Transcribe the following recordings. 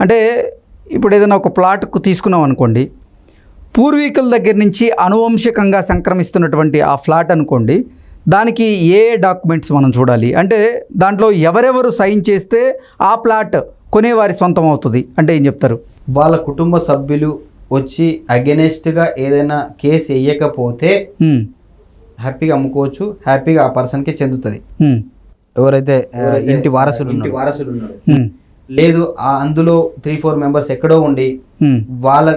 అంటే ఇప్పుడు ఏదైనా ఒక ప్లాట్కు తీసుకున్నాం అనుకోండి, పూర్వీకుల దగ్గర నుంచి అనువంశికంగా సంక్రమిస్తున్నటువంటి ఆ ఫ్లాట్ అనుకోండి, దానికి ఏ డాక్యుమెంట్స్ మనం చూడాలి? అంటే దాంట్లో ఎవరెవరు సైన్ చేస్తే ఆ ప్లాట్ కొనేవారి సొంతం అవుతుంది అంటే ఏం చెప్తారు? వాళ్ళ కుటుంబ సభ్యులు వచ్చి అగెనెస్ట్గా ఏదైనా కేసు వేయకపోతే హ్యాపీగా అమ్ముకోవచ్చు, హ్యాపీగా ఆ పర్సన్కే చెందుతుంది. ఎవరైతే ఇంటి వారసులు ఉన్నారు. లేదు అందులో 3-4 మెంబర్స్ ఎక్కడో ఉండి వాళ్ళ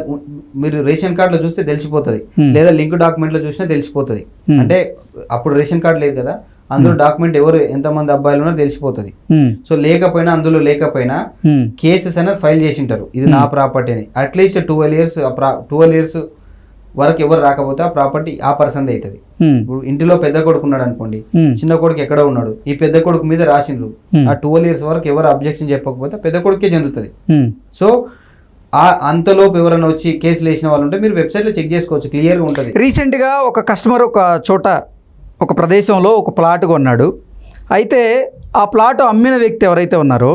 మీరు రేషన్ కార్డులో చూస్తే తెలిసిపోతుంది, లేదా లింక్ డాక్యుమెంట్లో చూసినా తెలిసిపోతుంది. అంటే అప్పుడు రేషన్ కార్డు లేదు కదా, అందులో డాక్యుమెంట్ ఎవరు ఎంతమంది అబ్బాయిలు ఉన్నారో తెలిసిపోతుంది. సో అందులో లేకపోయినా కేసెస్ అనేది ఫైల్ చేసి ఉంటారు, ఇది నా ప్రాపర్టీ అని. అట్లీస్ట్ 12 ఇయర్స్ వరకు ఎవరు రాకపోతే ఆ ప్రాపర్టీ ఆ పర్సన్ అవుతుంది. ఇప్పుడు ఇంటిలో పెద్ద కొడుకు ఉన్నాడు అనుకోండి, చిన్న కొడుకు ఎక్కడ ఉన్నాడు, ఈ పెద్ద కొడుకు మీద రాసిండ్రు, ఆ 12 ఇయర్స్ వరకు ఎవరు అబ్జెక్షన్ చెప్పకపోతే పెద్ద కొడుకే చెందుతుంది. సో అంతలోపు ఎవరైనా వచ్చి కేసులు వేసిన వాళ్ళు ఉంటే మీరు వెబ్సైట్లో చెక్ చేసుకోవచ్చు, క్లియర్గా ఉంటుంది. రీసెంట్గా ఒక కస్టమర్ ఒక చోట ఒక ప్రదేశంలో ఒక ప్లాట్ కొన్నాడు. అయితే ఆ ప్లాట్ అమ్మిన వ్యక్తి ఎవరైతే ఉన్నారో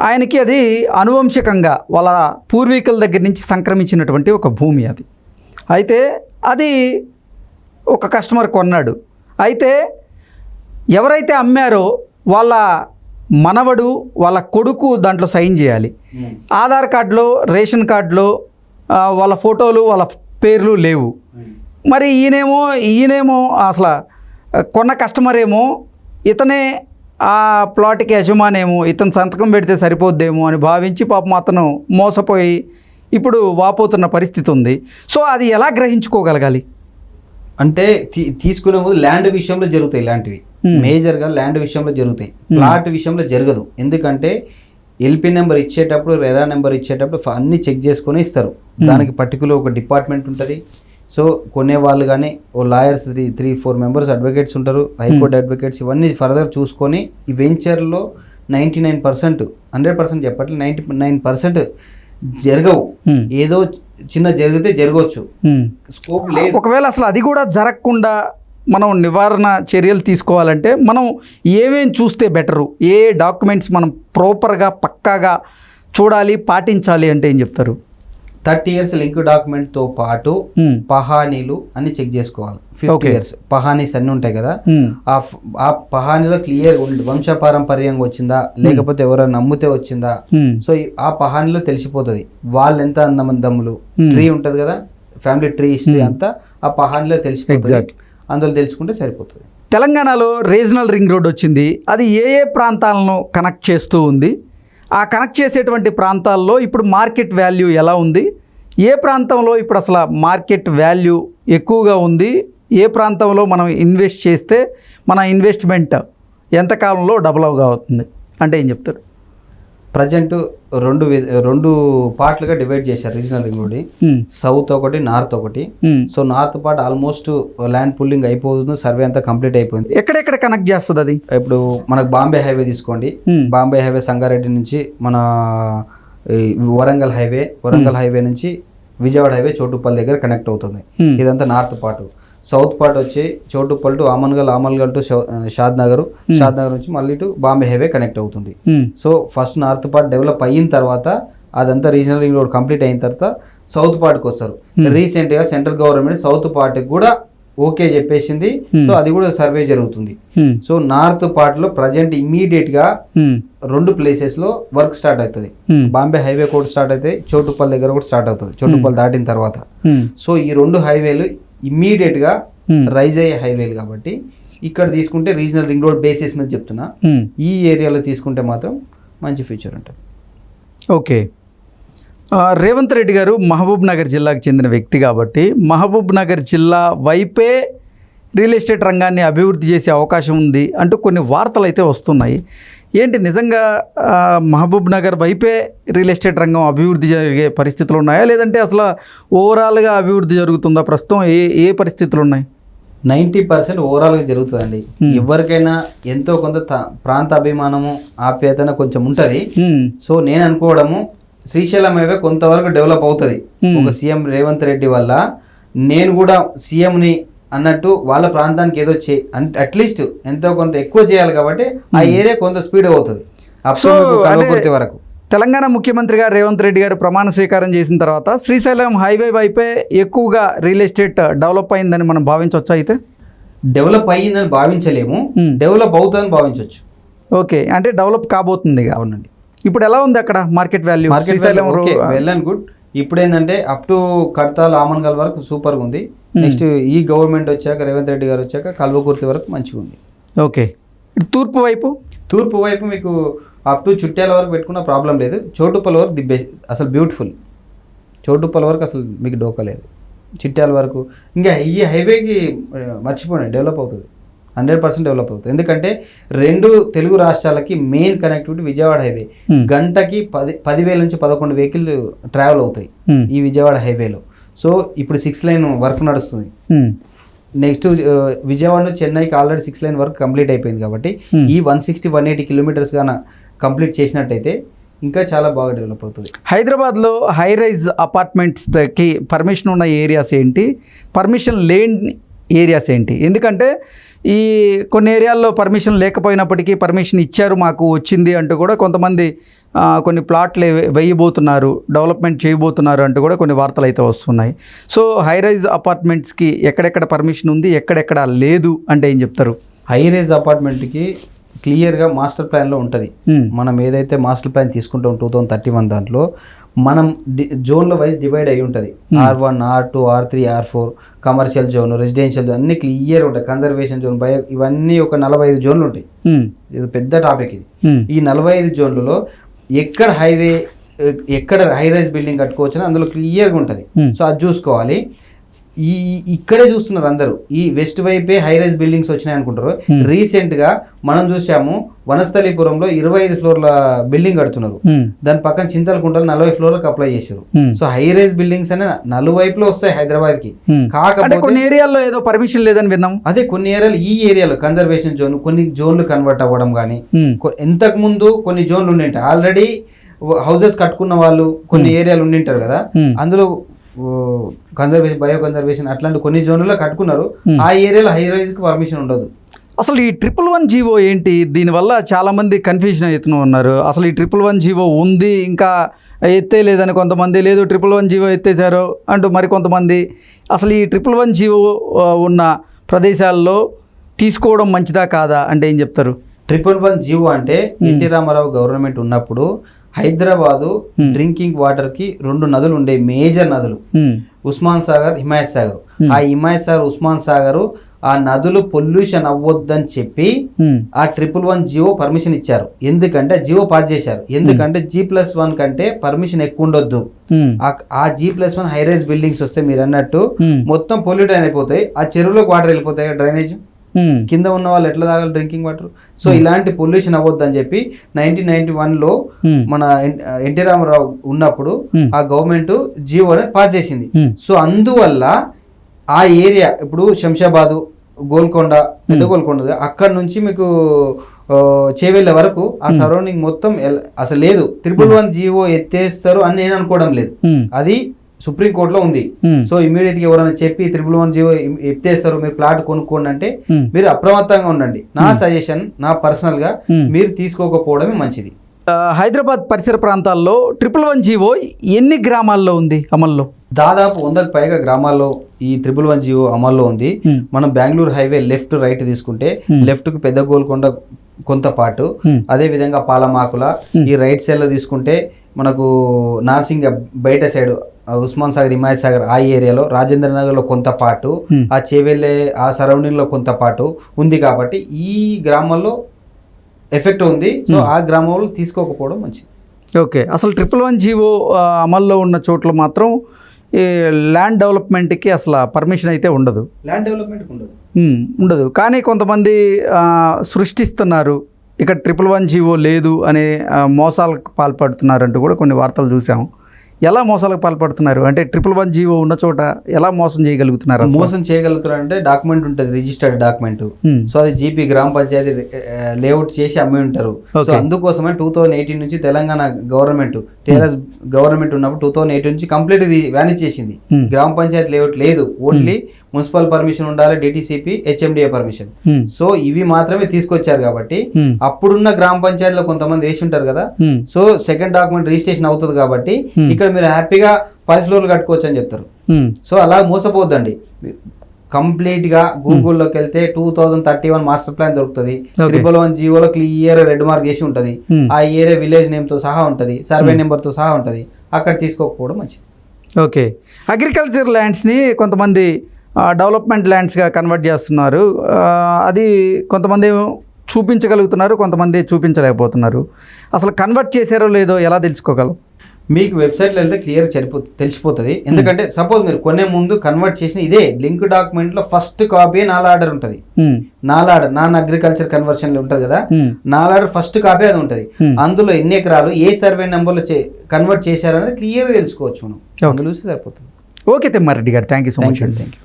ఆయనకి అది అనువంశికంగా వాళ్ళ పూర్వీకుల దగ్గర నుంచి సంక్రమించినటువంటి ఒక భూమి అది. అయితే అది ఒక కస్టమర్ కొన్నాడు. అయితే ఎవరైతే అమ్మారో వాళ్ళ మనవడు వాళ్ళ కొడుకు దాంట్లో సైన్ చేయాలి. ఆధార్ కార్డులో రేషన్ కార్డులో వాళ్ళ ఫోటోలు వాళ్ళ పేర్లు లేవు. మరి ఈయనేమో అసలు కొన్న కస్టమర్ ఏమో ఇతనే ఆ ప్లాట్కి యజమానేమో, ఇతను సంతకం పెడితే సరిపోద్దేమో అని భావించి పాపం అతను మోసపోయి ఇప్పుడు వాపోతున్న పరిస్థితి ఉంది. సో అది ఎలా గ్రహించుకోగలగాలి? అంటే తీసుకునే ముందు ల్యాండ్ విషయంలో జరుగుతాయి ఇలాంటివి, మేజర్గా ల్యాండ్ విషయంలో జరుగుతాయి, ప్లాట్ విషయంలో జరగదు. ఎందుకంటే ఎల్పీ నెంబర్ ఇచ్చేటప్పుడు రెరా నెంబర్ ఇచ్చేటప్పుడు అన్ని చెక్ చేసుకొని ఇస్తారు. దానికి పర్టికులర్ ఒక డిపార్ట్మెంట్ ఉంటుంది. సో కొనేవాళ్ళు కానీ ఓ లాయర్స్ 3-4 మెంబర్స్ అడ్వకేట్స్ ఉంటారు, హైకోర్టు అడ్వకేట్స్, ఇవన్నీ ఫర్దర్ చూసుకొని ఈ వెంచర్లో 99% 100% చెప్పట్లేదు, 99% జరగవు. ఏదో చిన్న జరిగితే జరగవచ్చు, స్కోప్ లేదు. ఒకవేళ అసలు అది కూడా జరగకుండా మనం నివారణ చర్యలు తీసుకోవాలంటే మనం ఏమేం చూస్తే బెటరు? ఏ డాక్యుమెంట్స్ మనం ప్రాపర్గా పక్కాగా చూడాలి, పాటించాలి అంటే ఏం చెప్తారు? 30 years లింక్ డాక్యుమెంట్తో పాటు పహానీలు అన్ని చెక్ చేసుకోవాలి. 50 years పహానీస్ అన్ని ఉంటాయి కదా, ఆ పహానీలో క్లియర్ ఉంది, వంశపారంపర్యంగా వచ్చిందా లేకపోతే ఎవరైనా నమ్మితే వచ్చిందా. సో ఆ పహానీలో తెలిసిపోతుంది వాళ్ళు ఎంత అందమందమ్ములు. ట్రీ ఉంటుంది కదా, ఫ్యామిలీ ట్రీ హిస్టరీ అంతా ఆ పహానీలో తెలిసిపోతుంది. అందులో తెలుసుకుంటే సరిపోతుంది. తెలంగాణలో రీజనల్ రింగ్ రోడ్ వచ్చింది. అది ఏ ప్రాంతాలను కనెక్ట్ చేస్తూ ఉంది? ఆ కనెక్ట్ చేసేటువంటి ప్రాంతాల్లో ఇప్పుడు మార్కెట్ వాల్యూ ఎలా ఉంది? ఏ ప్రాంతంలో ఇప్పుడు అసలు మార్కెట్ వాల్యూ ఎక్కువగా ఉంది? ఏ ప్రాంతంలో మనం ఇన్వెస్ట్ చేస్తే మన ఇన్వెస్ట్మెంట్ ఎంతకాలంలో డబుల్ అవుతుంది అంటే ఏం చెప్తారు? ప్రజెంట్ రెండు పార్ట్లుగా డివైడ్ చేశారు రీజనల్ రింగ్ రోడ్. సౌత్ ఒకటి, నార్త్ ఒకటి. So north part almost land pulling అయిపోతుంది, సర్వే అంతా కంప్లీట్ అయిపోయింది. ఎక్కడెక్కడ కనెక్ట్ చేస్తుంది అది? ఇప్పుడు మనకు బాంబే హైవే తీసుకోండి, బాంబే హైవే సంగారెడ్డి నుంచి మన వరంగల్ హైవే నుంచి విజయవాడ హైవే చోటుపల్లి దగ్గర కనెక్ట్ అవుతుంది. ఇదంతా నార్త్ పార్ట్. సౌత్ పార్ట్ వచ్చి చోటుపల్లి టు ఆమన్గల్ టు షాద్ నగర్ నుంచి మళ్ళీ టు బాంబే హైవే కనెక్ట్ అవుతుంది. So first north part develop అయిన తర్వాత అదంతా రీజనల్ రింగ్ రోడ్ కంప్లీట్ అయిన తర్వాత సౌత్ పార్ట్కి వస్తారు. రీసెంట్ గా సెంట్రల్ గవర్నమెంట్ సౌత్ పార్ట్ కూడా ఓకే చెప్పేసింది. సో అది కూడా సర్వే జరుగుతుంది. సో నార్త్ పార్ట్ లో ప్రజెంట్ ఇమ్మీడియట్ గా 2 ప్లేసెస్ లో వర్క్ స్టార్ట్ అవుతుంది. బాంబే హైవే కూడా స్టార్ట్ అవుతుంది, చోటుపల్లి దగ్గర కూడా స్టార్ట్ అవుతుంది, చోటుపల్లి దాటిన తర్వాత. సో ఈ 2 హైవేలు ఇమ్మీడియట్ గా రైజ్ అయ్యే హైవేలు కాబట్టి ఇక్కడ తీసుకుంటే రీజనల్ రింగ్ రోడ్ బేసిస్ మీద చెప్తున్నా, ఈ ఏరియాలో తీసుకుంటే మాత్రం మంచి ఫ్యూచర్ ఉంటుంది. ఓకే, రేవంత్ రెడ్డి గారు మహబూబ్ నగర్ జిల్లాకు చెందిన వ్యక్తి కాబట్టి మహబూబ్ నగర్ జిల్లా వైపే రియల్ ఎస్టేట్ రంగాన్ని అభివృద్ధి చేసే అవకాశం ఉంది అంటూ కొన్ని వార్తలు అయితే వస్తున్నాయి. ఏంటి నిజంగా మహబూబ్ నగర్ వైపే రియల్ ఎస్టేట్ రంగం అభివృద్ధి జరిగే పరిస్థితులు ఉన్నాయా, లేదంటే అసలు ఓవరాల్గా అభివృద్ధి జరుగుతుందా? ప్రస్తుతం ఏ పరిస్థితులు ఉన్నాయి? 90% ఓవరాల్గా జరుగుతుందండి. ఎవరికైనా ఎంతో కొంత ప్రాంత అభిమానము ఆప్యాయతన కొంచెం ఉంటుంది. సో నేను అనుకోవడము శ్రీశైలం హైవే కొంతవరకు డెవలప్ అవుతుంది ఒక సీఎం రేవంత్ రెడ్డి వల్ల. నేను కూడా సీఎంని అన్నట్టు వాళ్ళ ప్రాంతానికి ఏదో అట్లీస్ట్ ఎంతో కొంత ఎక్కువ చేయాలి కాబట్టి ఆ ఏరియా కొంత స్పీడ్ అవుతుంది వరకు. తెలంగాణ ముఖ్యమంత్రి గారు రేవంత్ రెడ్డి గారు ప్రమాణ స్వీకారం చేసిన తర్వాత శ్రీశైలం హైవే వైపే ఎక్కువగా రియల్ ఎస్టేట్ డెవలప్ అయిందని మనం భావించవచ్చు. అయితే డెవలప్ అయ్యిందని భావించలేము, డెవలప్ అవుతుందని భావించవచ్చు. ఓకే, అంటే డెవలప్ కాబోతుంది. అవునండి. ఇప్పుడు ఎలా ఉంది అక్కడ market value? Srisailam well and good. ఇప్పుడు ఏంటంటే అప్ టు కడతాల్ ఆమన్గల్ వరకు సూపర్గా ఉంది. నెక్స్ట్ ఈ గవర్నమెంట్ వచ్చాక, రేవంత్ రెడ్డి గారు వచ్చాక కల్వకుర్తి వరకు మంచిగా ఉంది. ఓకే, తూర్పు వైపు మీకు అప్ టు చుట్టాల వరకు పెట్టుకున్న ప్రాబ్లం లేదు. చోటుపల్ వరకు ది బెస్ట్, అసలు బ్యూటిఫుల్. చోటుపల్ వరకు అసలు మీకు డోకలేదు. చిట్యాల వరకు ఇంకా ఈ హైవేకి మర్చిపోండి, డెవలప్ అవుతుంది, 100% డెవలప్ అవుతుంది. ఎందుకంటే 2 తెలుగు రాష్ట్రాలకి మెయిన్ కనెక్టివిటీ విజయవాడ హైవే. గంటకి 10,000 నుంచి 11 వెహికల్ ట్రావెల్ అవుతాయి ఈ విజయవాడ హైవేలో. సో ఇప్పుడు 6 లైన్ వర్క్ నడుస్తుంది. నెక్స్ట్ విజయవాడ నుంచి చెన్నైకి ఆల్రెడీ 6 లైన్ వర్క్ కంప్లీట్ అయిపోయింది. కాబట్టి ఈ 160-180 కిలోమీటర్స్ గాన కంప్లీట్ చేసినట్టయితే ఇంకా చాలా బాగా డెవలప్ అవుతుంది. హైదరాబాద్లో హై రైజ్ అపార్ట్మెంట్స్కి పర్మిషన్ ఉన్న ఏరియాస్ ఏంటి, పర్మిషన్ లేని ఏరియాస్ ఏంటి? ఎందుకంటే ఈ కొన్ని ఏరియాల్లో పర్మిషన్ లేకపోయినప్పటికీ పర్మిషన్ ఇచ్చారు, మాకు వచ్చింది అంటూ కూడా కొంతమంది కొన్ని ప్లాట్లు వేయబోతున్నారు, డెవలప్మెంట్ చేయబోతున్నారు అంటూ కూడా కొన్ని వార్తలు అయితే వస్తున్నాయి. సో హై రైజ్ అపార్ట్మెంట్స్కి ఎక్కడెక్కడ పర్మిషన్ ఉంది, ఎక్కడెక్కడ లేదు అంటే ఏం చెప్తారు? హై రైజ్ అపార్ట్మెంట్కి క్లియర్గా మాస్టర్ ప్లాన్లో ఉంటుంది. మనం ఏదైతే మాస్టర్ ప్లాన్ తీసుకుంటాం 2031 దాంట్లో మనం జోన్ల వైజ్ డివైడ్ అయి ఉంటుంది. R1, R2, R3, R4 commercial zone, residential zone అన్ని క్లియర్ ఉంటాయి. కన్జర్వేషన్ జోన్, ఇవన్నీ ఒక 45 జోన్లు ఉంటాయి. ఇది పెద్ద టాపిక్ ఇది. ఈ 45 జోన్లలో ఎక్కడ హైవే, ఎక్కడ హై రైజ్ బిల్డింగ్ కట్టుకోవచ్చు అని అందులో క్లియర్గా ఉంటుంది. సో అది చూసుకోవాలి. ఇక్కడే చూస్తున్నారు అందరూ, ఈ వెస్ట్ వైపే హై రైజ్ బిల్డింగ్స్ వచ్చినాయి అనుకుంటారు. రీసెంట్ గా మనం చూసాము వనస్థలీపురంలో 25 ఫ్లోర్ల బిల్డింగ్ కడుతున్నారు. దాని పక్కన చింతలకుంటలో 40 ఫ్లోర్లకు అప్లై చేశారు. సో హై రైజ్ బిల్డింగ్స్ అనేది నలువైపులో వస్తాయి హైదరాబాద్ కి. కాకపోతే కొన్ని ఏరియాల్లో ఏదో పర్మిషన్ లేదని విన్నాం. అదే కొన్ని ఏరియాలు, ఈ ఏరియాలో కన్జర్వేషన్ జోన్ కొన్ని జోన్లు కన్వర్ట్ అవ్వడం కానీ, ఇంతకు ముందు కొన్ని జోన్లు ఉండింటాయి. ఆల్రెడీ హౌసెస్ కట్టుకున్న వాళ్ళు కొన్ని ఏరియాలు ఉండింటారు కదా, అందులో కన్జర్వేషన్, బయో కన్జర్వేషన్ అట్లాంటి కొన్ని జోన్లలో కట్టుకున్నారు. ఆ ఏరియాలో హై రైజ్ కి పర్మిషన్ ఉండదు. అసలు ఈ 111 జీవో ఏంటి? దీనివల్ల చాలామంది కన్ఫ్యూజన్ అవుతూ ఉన్నారు. అసలు ఈ 111 జీవో ఉంది, ఇంకా ఎత్తే లేదని కొంతమంది, లేదు 111 జీవో ఎత్తేసారు అంటూ మరికొంతమంది. అసలు ఈ 111 జీవో ఉన్న ప్రదేశాల్లో తీసుకోవడం మంచిదా కాదా అంటే ఏం చెప్తారు? 111 జీవో అంటే ఎన్టీ రామారావు గవర్నమెంట్ ఉన్నప్పుడు హైదరాబాదు డ్రింకింగ్ వాటర్ కి 2 నదులు ఉండే, మేజర్ నదులు, ఉస్మాన్ సాగర్, హిమాయత్ సాగర్. ఆ హిమాయత్ సాగర్, ఉస్మాన్ సాగర్ ఆ నదులు పొల్యూషన్ అవ్వద్దని చెప్పి ఆ 111 జియో పర్మిషన్ ఇచ్చారు. ఎందుకంటే జియో పాస్ చేశారు. ఎందుకంటే G+1 కంటే పర్మిషన్ ఎక్కువ ఉండొద్దు. ఆ G+1 హై రైజ్ బిల్డింగ్స్ వస్తే మీరు అన్నట్టు మొత్తం పొల్యూట్ అయిపోతాయి. ఆ చెరువులోకి వాటర్ వెళ్ళిపోతాయి, డ్రైనేజ్ కింద ఉన్న వాళ్ళు ఎట్లా తాగాలి డ్రింకింగ్ వాటర్. సో ఇలాంటి పొల్యూషన్ అవ్వద్దని చెప్పి 1991లో మన ఎన్టీ రామారావు ఉన్నప్పుడు ఆ గవర్నమెంట్ జియో అనేది పాస్ చేసింది. సో అందువల్ల ఆ ఏరియా ఇప్పుడు శంషాబాదు, గోల్కొండ, పెద్ద గోల్కొండ, అక్కడ నుంచి మీకు చేవెళ్ళ వరకు ఆ సరౌండింగ్ మొత్తం అసలు లేదు. 111 జియో ఎత్తేస్తారు అని నేను అనుకోవడం లేదు. అది సుప్రీంకోర్టులో ఉంది. సో ఇమీడియట్ గా ఎవరైనా చెప్పి 111 జియో ఎత్తేస్తారు, మీరు ప్లాట్ కొనుక్కోండి అంటే మీరు అప్రమత్తంగా ఉండండి. నా సజెషన్, నా పర్సనల్ గా మీరు తీసుకోకపోవడమే మంచిది. హైదరాబాద్ పరిసర ప్రాంతాల్లో 111 జీవో ఎన్ని గ్రామాల్లో ఉంది అమల్లో? దాదాపు 100కు పైగా గ్రామాల్లో ఈ 111 జీవో అమల్లో ఉంది. మనం బెంగళూరు హైవే లెఫ్ట్ రైట్ తీసుకుంటే లెఫ్ట్ కు పెద్ద గోల్కొండ కొంత పాటు, అదే విధంగా పాలమాకుల ఈ రైట్ సైడ్ లో తీసుకుంటే మనకు నార్సింగ్ బయట సైడ్ ఉస్మాన్ సాగర్, హిమాయత్ సాగర్ ఆ ఏరియాలో, రాజేంద్ర నగర్ లో కొంత పాటు, ఆ చేవెళ్ళే ఆ సరౌండింగ్ లో కొంత పాటు ఉంది. కాబట్టి ఈ గ్రామాల్లో ఎఫెక్ట్ ఉంది. సో ఆ గ్రామంలో తీసుకోకపోవడం మంచిది. ఓకే, అసలు 111 జీవో అమల్లో ఉన్న చోట్ల మాత్రం ఈ ల్యాండ్ డెవలప్మెంట్కి అసలు పర్మిషన్ అయితే ఉండదు. ల్యాండ్ డెవలప్మెంట్ ఉండదు. కానీ కొంతమంది సృష్టిస్తున్నారు, ఇక్కడ 111 జీవో లేదు అనే మోసాలకు పాల్పడుతున్నారంటూ కూడా కొన్ని వార్తలు చూసాము. ఎలా మోసాలకు పాల్పడుతున్నారు? అంటే 111 జీవో ఉన్న చోట ఎలా మోసం చేయగలుగుతున్నారు అసలు? మోసం చేయగలుగుతారంటే డాక్యుమెంట్ ఉంటుంది, రిజిస్టర్డ్ డాక్యుమెంట్. సో అది జీపీ గ్రామ పంచాయతీ లేఅవుట్ చేసి అమ్మి ఉంటారు. సో అందుకోసమే 2018 నుంచి తెలంగాణ గవర్నమెంట్, టీఆర్ఎస్ గవర్నమెంట్ ఉన్నప్పుడు 2018 నుంచి కంప్లీట్ ఇది వ్యానిష్ చేసింది. గ్రామ పంచాయతీ లేఅవుట్ లేదు, ఓన్లీ మున్సిపల్ పర్మిషన్ ఉండాలి, డిటిసిపి, హెచ్ఎండిఏ పర్మిషన్. సో ఇవి మాత్రమే తీసుకొచ్చారు కాబట్టి అప్పుడున్న గ్రామ పంచాయతీలో కొంతమంది వేసి ఉంటారు కదా. సో సెకండ్ డాక్యుమెంట్ రిజిస్ట్రేషన్ అవుతుంది కాబట్టి ఇక్కడ మీరు హ్యాపీగా 10 ఫ్లోర్లు కట్టుకోవచ్చు అని చెప్తారు. సో అలా మోసపోద్దండి. కంప్లీట్ గా గూగుల్లోకి వెళ్తే 2031 మాస్టర్ ప్లాన్ దొరుకుతుంది. 111 జీవోలో క్లియర్ రెడ్ మార్క్ వేసి ఉంటది. ఆ ఏరియా విలేజ్ నేమ్ తో సహా ఉంటది, సర్వే నెంబర్ తో సహా ఉంటది. అక్కడ తీసుకోకపోవడం మంచిది. ఓకే, అగ్రికల్చర్ ల్యాండ్స్ని కొంతమంది డెవలప్మెంట్ ల్యాండ్స్గా కన్వర్ట్ చేస్తున్నారు. అది కొంతమంది చూపించగలుగుతున్నారు, కొంతమంది చూపించలేకపోతున్నారు. అసలు కన్వర్ట్ చేశారో లేదో ఎలా తెలుసుకోగలం? మీకు వెబ్సైట్లో వెళ్తే క్లియర్ తెలిసిపోతుంది. ఎందుకంటే సపోజ్ మీరు కొనే ముందు కన్వర్ట్ చేసిన ఇదే లింక్ డాక్యుమెంట్లో ఫస్ట్ కాపీ నాల్ ఆర్డర్ ఉంటుంది. నాల్ ఆర్డర్ నాన్ అగ్రికల్చర్ కన్వర్షన్ ఉంటుంది కదా, నాల్ ఆర్డర్ ఫస్ట్ కాపీ అది ఉంటుంది. అందులో ఎన్ని ఎకరాలు ఏ సర్వే నెంబర్లో కన్వర్ట్ చేశారనేది క్లియర్గా తెలుసుకోవచ్చు మనం. అందులో చూసి సరిపోతుంది. ఓకే తిమ్మారెడ్డి గారు, థ్యాంక్ యూ సో మచ్ అండి. Thank you.